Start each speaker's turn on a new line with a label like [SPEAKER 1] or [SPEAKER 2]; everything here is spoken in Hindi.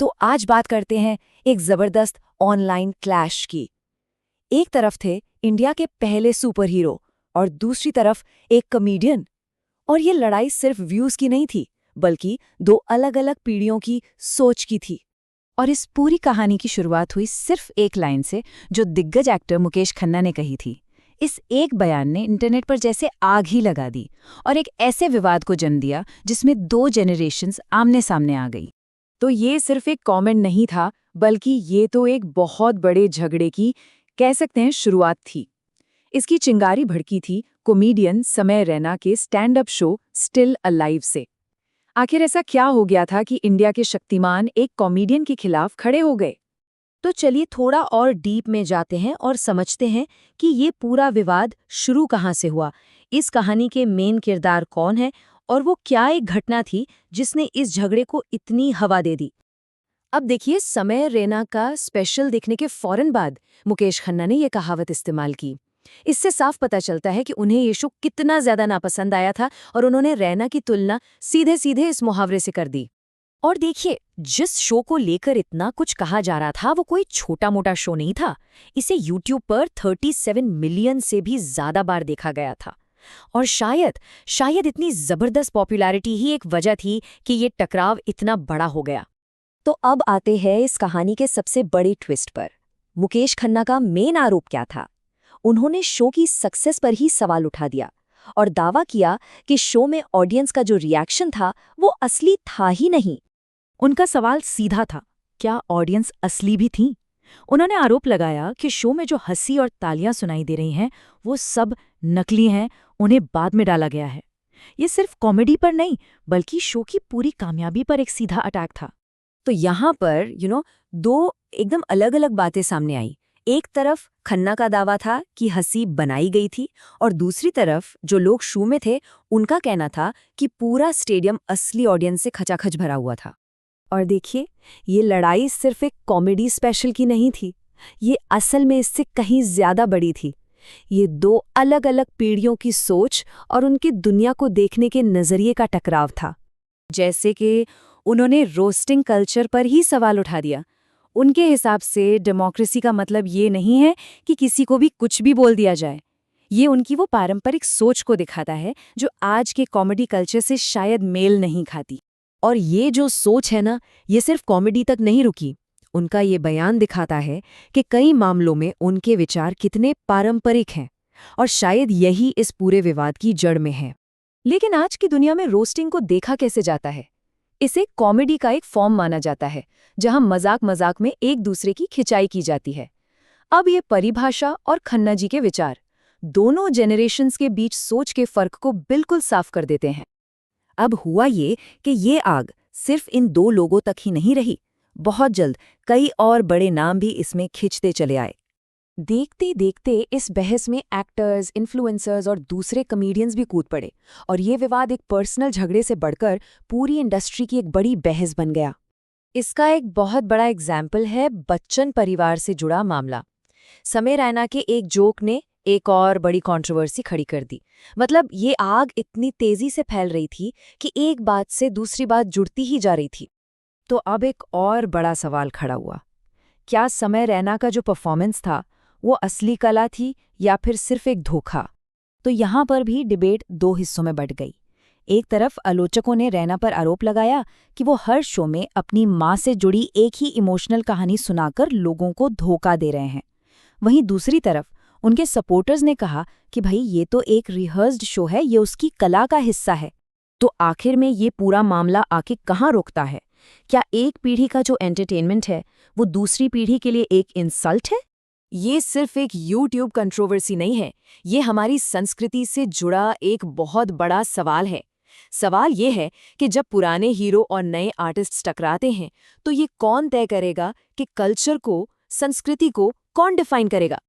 [SPEAKER 1] तो आज बात करते हैं एक जबरदस्त ऑनलाइन क्लैश की। एक तरफ थे इंडिया के पहले सुपर हीरो और दूसरी तरफ एक कॉमेडियन। और ये लड़ाई सिर्फ व्यूज की नहीं थी, बल्कि दो अलग-अलग पीढ़ियों की सोच की थी।
[SPEAKER 2] और इस पूरी कहानी की शुरुआत हुई सिर्फ एक लाइन से, जो दिग्गज एक्टर मुकेश खन्ना ने कही थी। इस एक बयान ने इंटरनेट पर जैसे आग ही लगा दी और एक ऐसे विवाद को जन्म दिया जिसमें दो जेनरेशन्स आमने सामने आ गई।
[SPEAKER 1] तो ये सिर्फ एक कमेंट नहीं था, बल्कि ये तो एक बहुत बड़े झगड़े की, कह सकते हैं, शुरुआत थी। इसकी चिंगारी भड़की थी कॉमेडियन समय रैना के stand up show still alive से। आखिर ऐसा क्या हो गया था कि इंडिया के शक्तिमान एक कॉमेडियन के खिलाफ खड़े हो गए? तो चलिए थोड़ा और डीप में जाते हैं और समझते हैं कि ये पूरा विवाद शुरू कहाँ से हुआ, इस कहानी के मेन किरदार कौन है और वो क्या एक घटना थी जिसने इस झगड़े को इतनी हवा दे दी। अब देखिए, समय रैना का स्पेशल देखने के फौरन बाद मुकेश खन्ना ने ये कहावत इस्तेमाल की। इससे साफ पता चलता है कि उन्हें ये शो कितना ज्यादा नापसंद आया था और उन्होंने रैना की तुलना सीधे सीधे इस मुहावरे से कर दी। और देखिए, जिस शो को लेकर इतना कुछ कहा जा रहा था वो कोई छोटा मोटा शो नहीं था। इसे यूट्यूब पर 37 मिलियन से भी ज्यादा बार देखा गया था। और शायद इतनी जबरदस्त पॉपुलैरिटी ही एक वजह थी कि ये टकराव इतना बड़ा हो गया। तो अब आते हैं इस कहानी के सबसे बड़े ट्विस्ट पर। मुकेश खन्ना का मेन आरोप क्या था? उन्होंने शो की सक्सेस पर ही सवाल उठा दिया और दावा किया कि शो में ऑडियंस का जो रिएक्शन था वो असली था ही नहीं।
[SPEAKER 2] उनका सवाल सीधा था, क्या ऑडियंस असली भी थी? उन्होंने आरोप लगाया कि शो में जो हंसी और तालियां सुनाई दे रही हैं वो सब नकली हैं, उन्हें बाद में डाला गया है। ये सिर्फ कॉमेडी पर नहीं, बल्कि शो की पूरी कामयाबी पर एक सीधा अटैक था।
[SPEAKER 1] तो यहाँ पर दो एकदम अलग अलग बातें सामने आई। एक तरफ खन्ना का दावा था कि हंसी बनाई गई थी और दूसरी तरफ जो लोग शो में थे उनका कहना था कि पूरा स्टेडियम असली ऑडियंस से खचाखच भरा हुआ था। और देखिए, ये लड़ाई सिर्फ एक कॉमेडी स्पेशल की नहीं थी, ये असल में इससे कहीं ज्यादा बड़ी थी। ये दो अलग अलग पीढ़ियों की सोच और उनकी दुनिया को देखने के नजरिए का टकराव था। जैसे कि उन्होंने रोस्टिंग कल्चर पर ही सवाल उठा दिया। उनके हिसाब से डेमोक्रेसी का मतलब ये नहीं है कि किसी को भी कुछ भी बोल दिया जाए। ये उनकी वो पारंपरिक सोच को दिखाता है जो आज के कॉमेडी कल्चर से शायद मेल नहीं खाती। और ये जो सोच है ना, ये सिर्फ कॉमेडी तक नहीं रुकी। उनका ये बयान दिखाता है कि कई मामलों में उनके विचार कितने पारंपरिक हैं और शायद यही इस पूरे विवाद की जड़ में है। लेकिन आज की दुनिया में रोस्टिंग को देखा कैसे जाता है? इसे कॉमेडी का एक फॉर्म माना जाता है, जहां मजाक मजाक में एक दूसरे की खिंचाई की जाती है। अब ये परिभाषा और खन्ना जी के विचार दोनों जेनरेशन्स के बीच सोच के फर्क को बिल्कुल साफ कर देते हैं। अब हुआ ये कि ये आग सिर्फ इन दो लोगों तक ही नहीं रही, बहुत जल्द कई और बड़े नाम भी इसमें खिंचते चले आए। देखते देखते इस बहस में एक्टर्स, इन्फ्लुएंसर्स और दूसरे कॉमेडियंस भी कूद पड़े और ये विवाद एक पर्सनल झगड़े से बढ़कर पूरी इंडस्ट्री की एक बड़ी बहस बन गया। इसका एक बहुत बड़ा एग्जाम्पल है बच्चन परिवार से जुड़ा मामला। समय रैना के एक जोक ने एक और बड़ी कंट्रोवर्सी खड़ी कर दी। मतलब ये आग इतनी तेजी से फैल रही थी कि एक बात से दूसरी बात जुड़ती ही जा रही थी। तो अब एक और बड़ा सवाल खड़ा हुआ, क्या समय रैना का जो परफॉर्मेंस था वो असली कला थी या फिर सिर्फ एक धोखा? तो यहाँ पर भी डिबेट दो हिस्सों में बंट गई। एक तरफ आलोचकों ने रैना पर आरोप लगाया कि वो हर शो में अपनी माँ से जुड़ी एक ही इमोशनल कहानी सुनाकर लोगों को धोखा दे रहे हैं। वहीं दूसरी तरफ उनके सपोर्टर्स ने कहा कि भाई ये तो एक रिहर्स्ड शो है, ये उसकी कला का हिस्सा है। तो आखिर में ये पूरा मामला आके कहाँ रुकता है? क्या एक पीढ़ी का जो एंटरटेनमेंट है वो दूसरी पीढ़ी के लिए एक इंसल्ट है? ये सिर्फ एक यूट्यूब कंट्रोवर्सी नहीं है, ये हमारी संस्कृति से जुड़ा एक बहुत बड़ा सवाल है। सवाल ये है कि जब पुराने हीरो और नए आर्टिस्ट टकराते हैं तो ये कौन तय करेगा कि कल्चर को, संस्कृति को कौन डिफाइन करेगा?